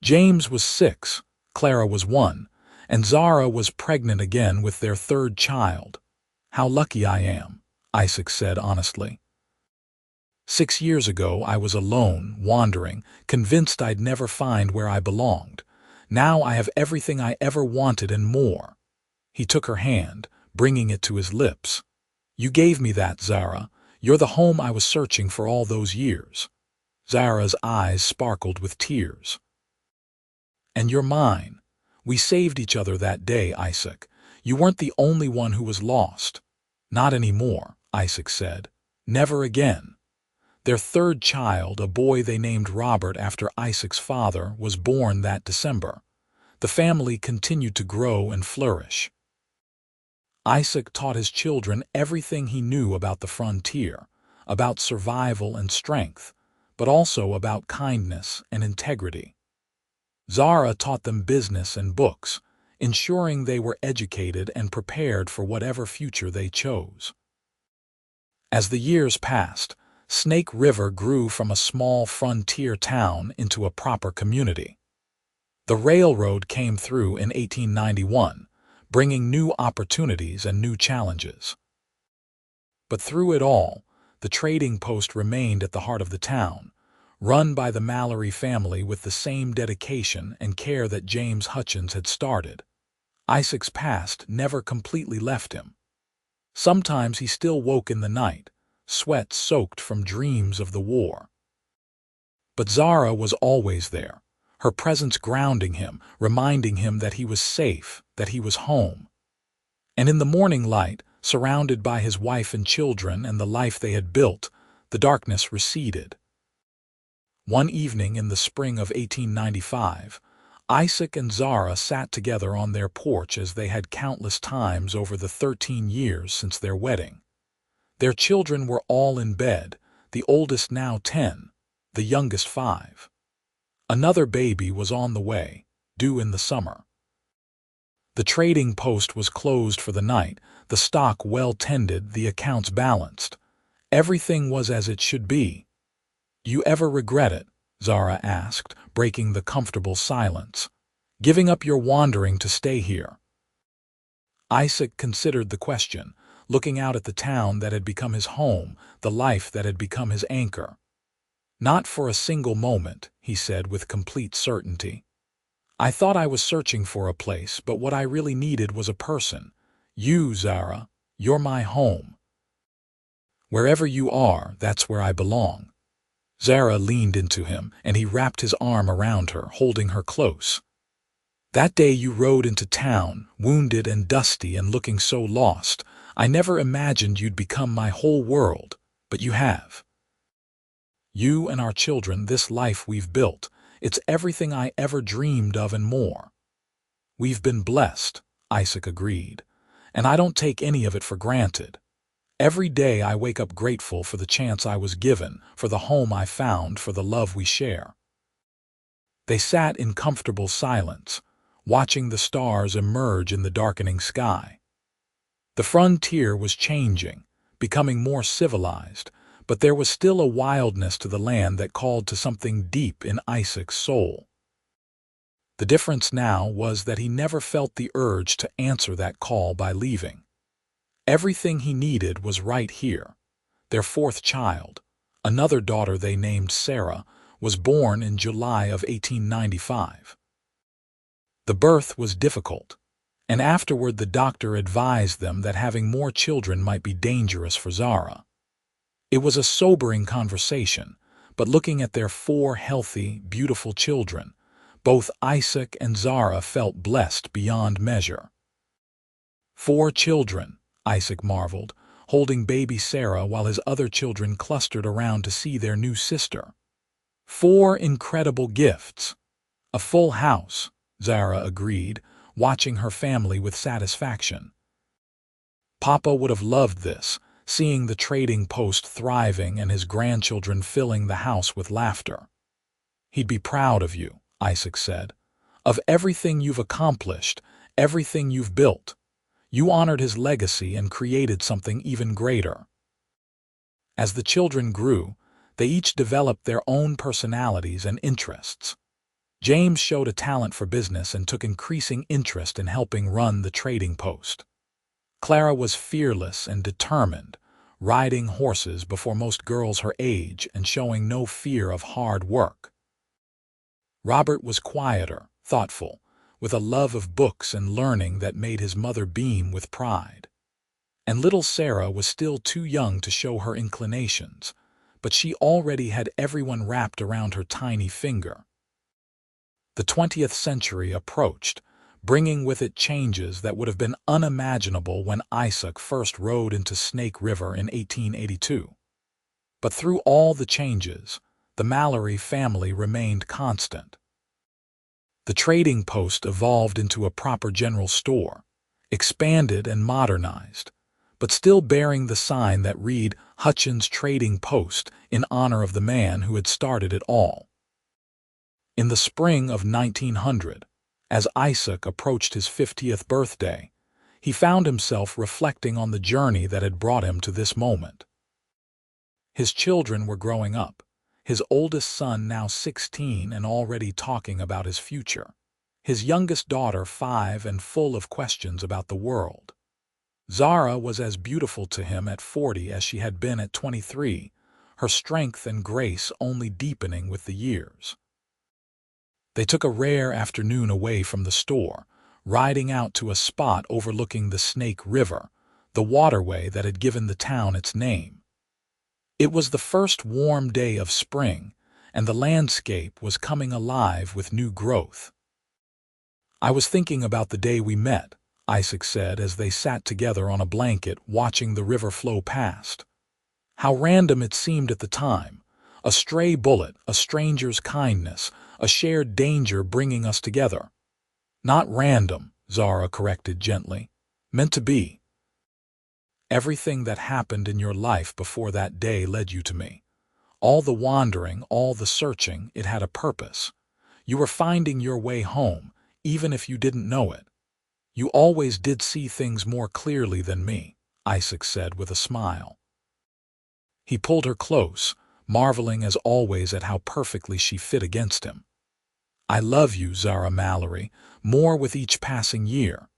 James was 6, Clara was 1, and Zara was pregnant again with their third child. "How lucky I am," Isaac said honestly. 6 years ago I was alone, wandering, convinced I'd never find where I belonged. Now I have everything I ever wanted and more. He took her hand, bringing it to his lips. "You gave me that, Zara. You're the home I was searching for all those years." Zara's eyes sparkled with tears. "And you're mine. We saved each other that day, Isaac. You weren't the only one who was lost." "Not anymore," Isaac said. "Never again." Their third child, a boy they named Robert after Isaac's father, was born that December. The family continued to grow and flourish. Isaac taught his children everything he knew about the frontier, about survival and strength, but also about kindness and integrity. Zara taught them business and books, ensuring they were educated and prepared for whatever future they chose. As the years passed, Snake River grew from a small frontier town into a proper community. The railroad came through in 1891, bringing new opportunities and new challenges. But through it all, the trading post remained at the heart of the town, run by the Mallory family with the same dedication and care that James Hutchins had started. Isaac's past never completely left him. Sometimes he still woke in the night, sweat soaked from dreams of the war. But Zara was always there, her presence grounding him, reminding him that he was safe, that he was home. And in the morning light, surrounded by his wife and children and the life they had built, the darkness receded. One evening in the spring of 1895, Isaac and Zara sat together on their porch as they had countless times over the 13 years since their wedding. Their children were all in bed, the oldest now 10, the youngest 5. Another baby was on the way, due in the summer. The trading post was closed for the night, the stock well tended, the accounts balanced. Everything was as it should be. "You ever regret it?" Zara asked, breaking the comfortable silence. "Giving up your wandering to stay here?" Isaac considered the question, looking out at the town that had become his home, the life that had become his anchor. "Not for a single moment," he said with complete certainty. "I thought I was searching for a place, but what I really needed was a person. You, Zara, you're my home. Wherever you are, that's where I belong." Zara leaned into him, and he wrapped his arm around her, holding her close. "That day you rode into town, wounded and dusty and looking so lost, I never imagined you'd become my whole world, but you have. You and our children, this life we've built, it's everything I ever dreamed of and more. We've been blessed," Isaac agreed. "And I don't take any of it for granted. Every day I wake up grateful for the chance I was given, for the home I found, for the love we share." They sat in comfortable silence, watching the stars emerge in the darkening sky. The frontier was changing, becoming more civilized, but there was still a wildness to the land that called to something deep in Isaac's soul. The difference now was that he never felt the urge to answer that call by leaving. Everything he needed was right here. Their fourth child, another daughter they named Sarah, was born in July of 1895. The birth was difficult, and afterward the doctor advised them that having more children might be dangerous for Zara. It was a sobering conversation, but looking at their four healthy, beautiful children, both Isaac and Zara felt blessed beyond measure. 4 children, Isaac marveled, holding baby Sarah while his other children clustered around to see their new sister. 4 incredible gifts. A full house, Zara agreed, watching her family with satisfaction. Papa would have loved this, seeing the trading post thriving and his grandchildren filling the house with laughter. "He'd be proud of you," Isaac said, "of everything you've accomplished, everything you've built. You honored his legacy and created something even greater." As the children grew, they each developed their own personalities and interests. James showed a talent for business and took increasing interest in helping run the trading post. Clara was fearless and determined, riding horses before most girls her age and showing no fear of hard work. Robert was quieter, thoughtful, with a love of books and learning that made his mother beam with pride. And little Sarah was still too young to show her inclinations, but she already had everyone wrapped around her tiny finger. The 20th century approached, bringing with it changes that would have been unimaginable when Isaac first rode into Snake River in 1882. But through all the changes, the Mallory family remained constant. The trading post evolved into a proper general store, expanded and modernized, but still bearing the sign that read Hutchins Trading Post in honor of the man who had started it all. In the spring of 1900, as Isaac approached his 50th birthday, he found himself reflecting on the journey that had brought him to this moment. His children were growing up, his oldest son now 16 and already talking about his future, his youngest daughter 5 and full of questions about the world. Zara was as beautiful to him at 40 as she had been at 23, her strength and grace only deepening with the years. They took a rare afternoon away from the store, riding out to a spot overlooking the Snake River, the waterway that had given the town its name. It was the first warm day of spring, and the landscape was coming alive with new growth. "I was thinking about the day we met," Isaac said as they sat together on a blanket watching the river flow past. "How random it seemed at the time. A stray bullet, a stranger's kindness, a shared danger bringing us together." "Not random," Zara corrected gently. "Meant to be. Everything that happened in your life before that day led you to me. All the wandering, all the searching, it had a purpose. You were finding your way home, even if you didn't know it. You always did see things more clearly than me," Isaac said with a smile. He pulled her close, marveling as always at how perfectly she fit against him. "I love you, Zara Mallory, more with each passing year.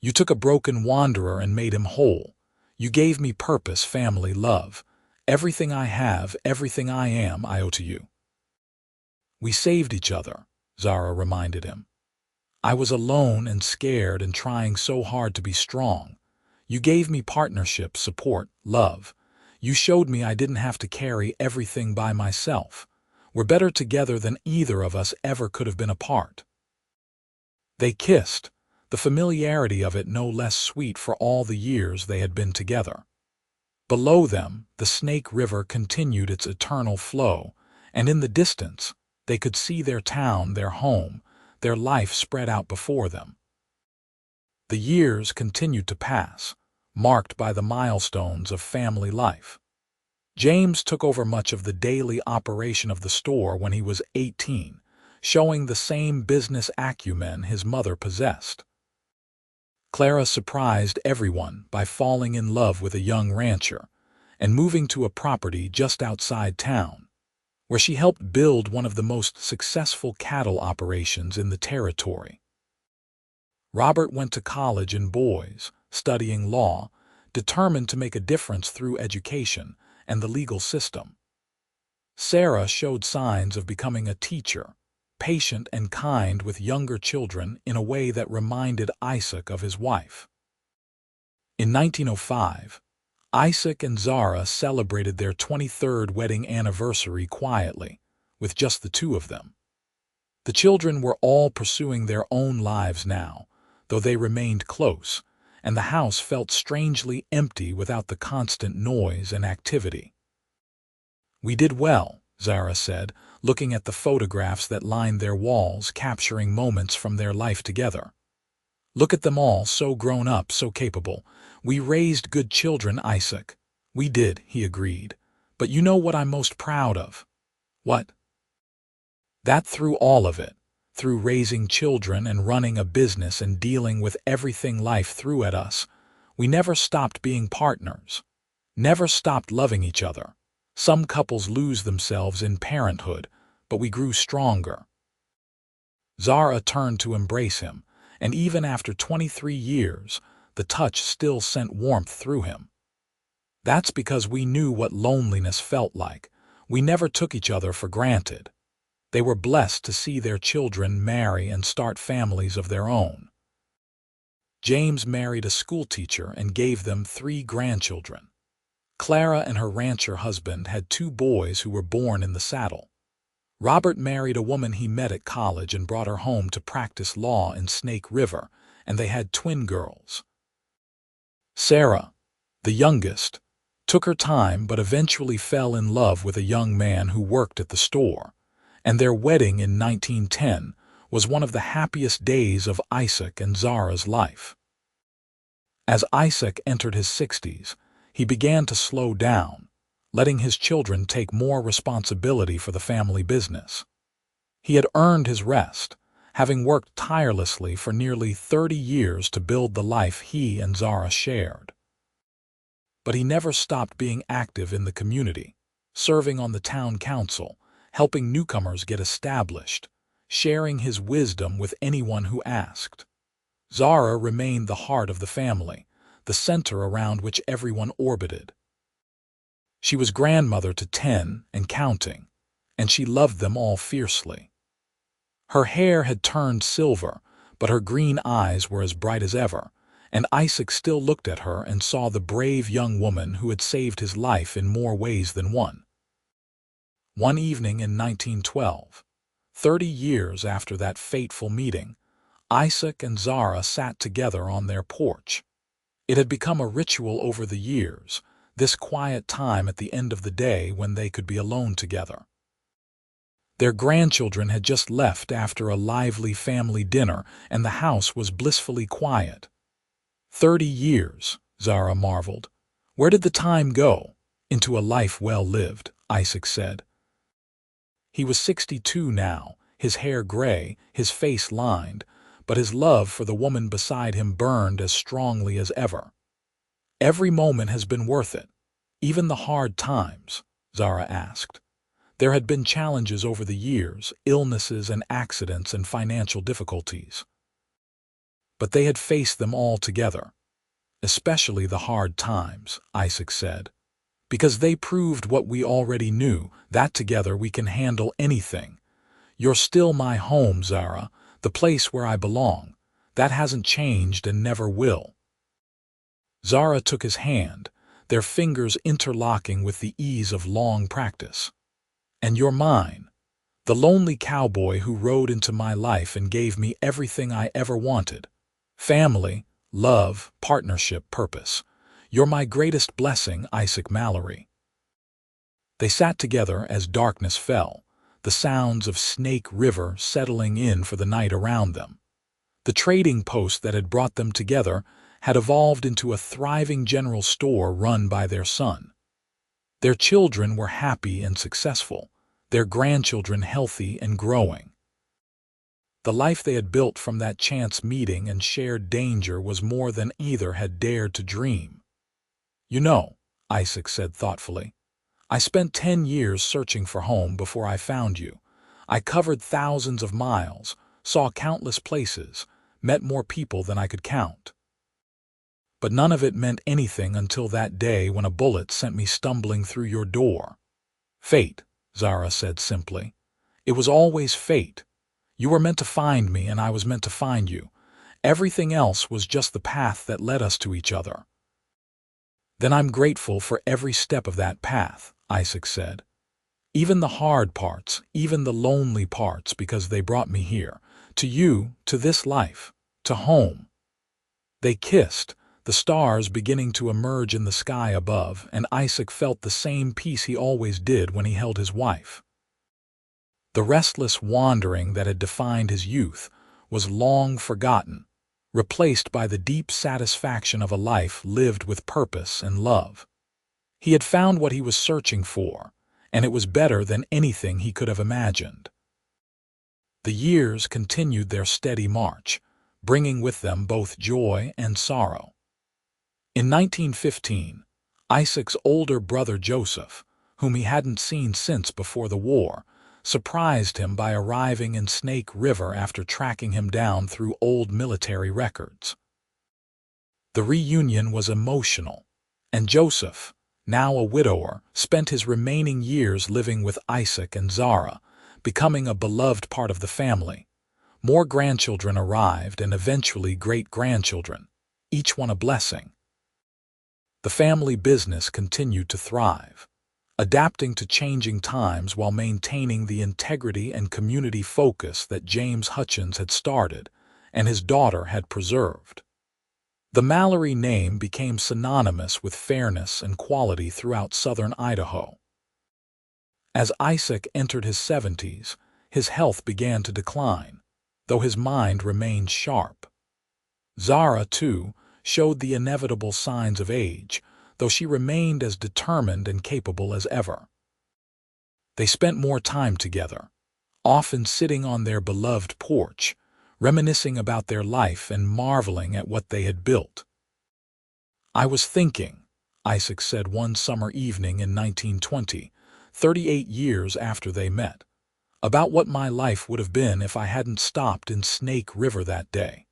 You took a broken wanderer and made him whole. You gave me purpose, family, love. Everything I have, everything I am, I owe to you." "We saved each other," Zara reminded him. "I was alone and scared and trying so hard to be strong. You gave me partnership, support, love. You showed me I didn't have to carry everything by myself. We're better together than either of us ever could have been apart." They kissed, the familiarity of it no less sweet for all the years they had been together. Below them, the Snake River continued its eternal flow, and in the distance, they could see their town, their home, their life spread out before them. The years continued to pass, marked by the milestones of family life. James took over much of the daily operation of the store when he was 18, showing the same business acumen his mother possessed. Clara surprised everyone by falling in love with a young rancher and moving to a property just outside town, where she helped build one of the most successful cattle operations in the territory. Robert went to college in Boise, studying law, determined to make a difference through education and the legal system. Sarah showed signs of becoming a teacher, patient and kind with younger children in a way that reminded Isaac of his wife. In 1905, Isaac and Zara celebrated their 23rd wedding anniversary quietly, with just the two of them. The children were all pursuing their own lives now, though they remained close, and the house felt strangely empty without the constant noise and activity. "We did well," Zara said, looking at the photographs that lined their walls, capturing moments from their life together. "Look at them all, so grown up, so capable. We raised good children, Isaac." "We did," he agreed. "But you know what I'm most proud of?" "What?" "That through all of it, through raising children and running a business and dealing with everything life threw at us, we never stopped being partners, never stopped loving each other. Some couples lose themselves in parenthood, but we grew stronger." Zara turned to embrace him, and even after 23 years, the touch still sent warmth through him. "That's because we knew what loneliness felt like. We never took each other for granted." They were blessed to see their children marry and start families of their own. James married a schoolteacher and gave them 3 grandchildren. Clara and her rancher husband had 2 boys who were born in the saddle. Robert married a woman he met at college and brought her home to practice law in Snake River, and they had twin girls. Sarah, the youngest, took her time but eventually fell in love with a young man who worked at the store, and their wedding in 1910 was one of the happiest days of Isaac and Zara's life. As Isaac entered his 60s, he began to slow down, letting his children take more responsibility for the family business. He had earned his rest, having worked tirelessly for nearly 30 years to build the life he and Zara shared. But he never stopped being active in the community, serving on the town council, helping newcomers get established, sharing his wisdom with anyone who asked. Zara remained the heart of the family, the center around which everyone orbited. She was grandmother to 10 and counting, and she loved them all fiercely. Her hair had turned silver, but her green eyes were as bright as ever, and Isaac still looked at her and saw the brave young woman who had saved his life in more ways than one. One evening in 1912, 30 years after that fateful meeting, Isaac and Zara sat together on their porch. It had become a ritual over the years, this quiet time at the end of the day when they could be alone together. Their grandchildren had just left after a lively family dinner, and the house was blissfully quiet. 30 years, Zara marveled. Where did the time go? Into a life well lived, Isaac said. He was 62 now, his hair gray, his face lined, but his love for the woman beside him burned as strongly as ever. "Every moment has been worth it, even the hard times?" Zara asked. There had been challenges over the years, illnesses and accidents and financial difficulties. But they had faced them all together. "Especially the hard times," Isaac said. "Because they proved what we already knew, that together we can handle anything. You're still my home, Zara, the place where I belong. That hasn't changed and never will." Zara took his hand, their fingers interlocking with the ease of long practice. "And you're mine, the lonely cowboy who rode into my life and gave me everything I ever wanted. Family, love, partnership, purpose. You're my greatest blessing, Isaac Mallory." They sat together as darkness fell, the sounds of Snake River settling in for the night around them. The trading post that had brought them together had evolved into a thriving general store run by their son. Their children were happy and successful, their grandchildren healthy and growing. The life they had built from that chance meeting and shared danger was more than either had dared to dream. "You know," Isaac said thoughtfully, "I spent 10 years searching for home before I found you. I covered thousands of miles, saw countless places, met more people than I could count. But none of it meant anything until that day when a bullet sent me stumbling through your door." "Fate," Zara said simply. "It was always fate. You were meant to find me, and I was meant to find you. Everything else was just the path that led us to each other." "Then I'm grateful for every step of that path," Isaac said. "Even the hard parts, even the lonely parts, because they brought me here. To you, to this life, to home." They kissed, the stars beginning to emerge in the sky above, and Isaac felt the same peace he always did when he held his wife. The restless wandering that had defined his youth was long forgotten, replaced by the deep satisfaction of a life lived with purpose and love. He had found what he was searching for, and it was better than anything he could have imagined. The years continued their steady march, bringing with them both joy and sorrow. In 1915, Isaac's older brother Joseph, whom he hadn't seen since before the war, surprised him by arriving in Snake River after tracking him down through old military records. The reunion was emotional, and Joseph, now a widower, spent his remaining years living with Isaac and Zara, becoming a beloved part of the family. More grandchildren arrived and eventually great-grandchildren, each one a blessing. The family business continued to thrive, adapting to changing times while maintaining the integrity and community focus that James Hutchins had started and his daughter had preserved. The Mallory name became synonymous with fairness and quality throughout southern Idaho. As Isaac entered his 70s, his health began to decline, though his mind remained sharp. Zara, too, showed the inevitable signs of age, though she remained as determined and capable as ever. They spent more time together, often sitting on their beloved porch, reminiscing about their life and marveling at what they had built. "I was thinking," Isaac said one summer evening in 1920, 38 years after they met, "about what my life would have been if I hadn't stopped in Snake River that day.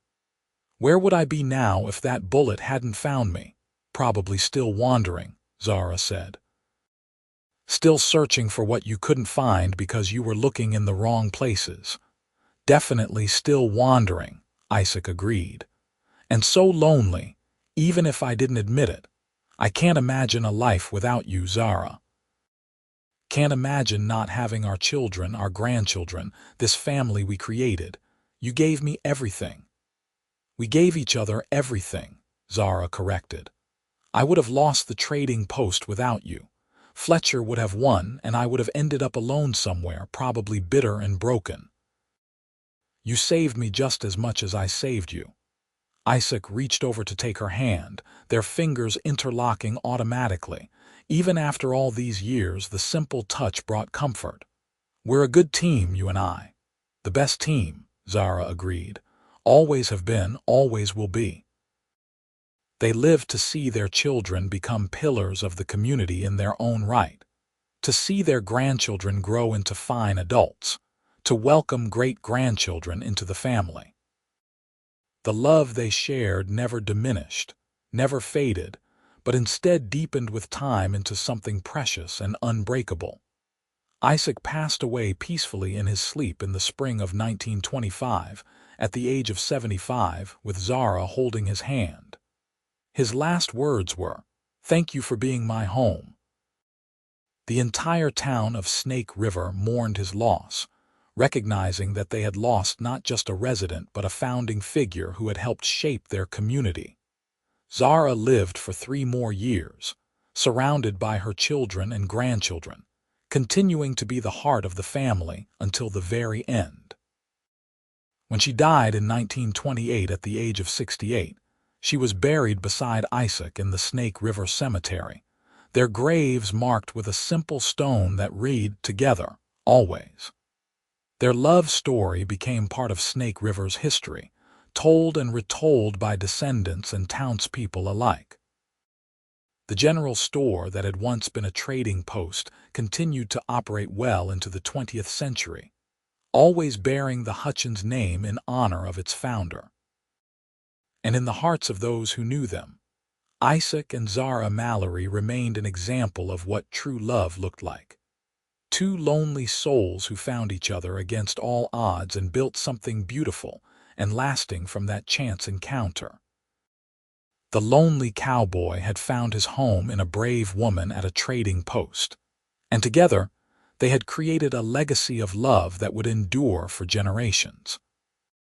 Where would I be now if that bullet hadn't found me?" "Probably still wandering," Zara said. "Still searching for what you couldn't find because you were looking in the wrong places." "Definitely still wandering," Isaac agreed. "And so lonely, even if I didn't admit it. I can't imagine a life without you, Zara. Can't imagine not having our children, our grandchildren, this family we created. You gave me everything." "We gave each other everything," Zara corrected. "I would have lost the trading post without you. Fletcher would have won, and I would have ended up alone somewhere, probably bitter and broken. You saved me just as much as I saved you." Isaac reached over to take her hand, their fingers interlocking automatically. Even after all these years, the simple touch brought comfort. "We're a good team, you and I." "The best team," Zara agreed. "Always have been, always will be." They lived to see their children become pillars of the community in their own right, to see their grandchildren grow into fine adults, to welcome great-grandchildren into the family. The love they shared never diminished, never faded, but instead deepened with time into something precious and unbreakable. Isaac passed away peacefully in his sleep in the spring of 1925, at the age of 75, with Zara holding his hand. His last words were, "Thank you for being my home." The entire town of Snake River mourned his loss, recognizing that they had lost not just a resident but a founding figure who had helped shape their community. Zara lived for 3 more years, surrounded by her children and grandchildren, continuing to be the heart of the family until the very end. When she died in 1928 at the age of 68, she was buried beside Isaac in the Snake River Cemetery, their graves marked with a simple stone that read, "Together, always." Their love story became part of Snake River's history, told and retold by descendants and townspeople alike. The general store that had once been a trading post continued to operate well into the 20th century, always bearing the Hutchins name in honor of its founder. And in the hearts of those who knew them, Isaac and Zara Mallory remained an example of what true love looked like. Two lonely souls who found each other against all odds and built something beautiful and lasting from that chance encounter. The lonely cowboy had found his home in a brave woman at a trading post, and together they had created a legacy of love that would endure for generations.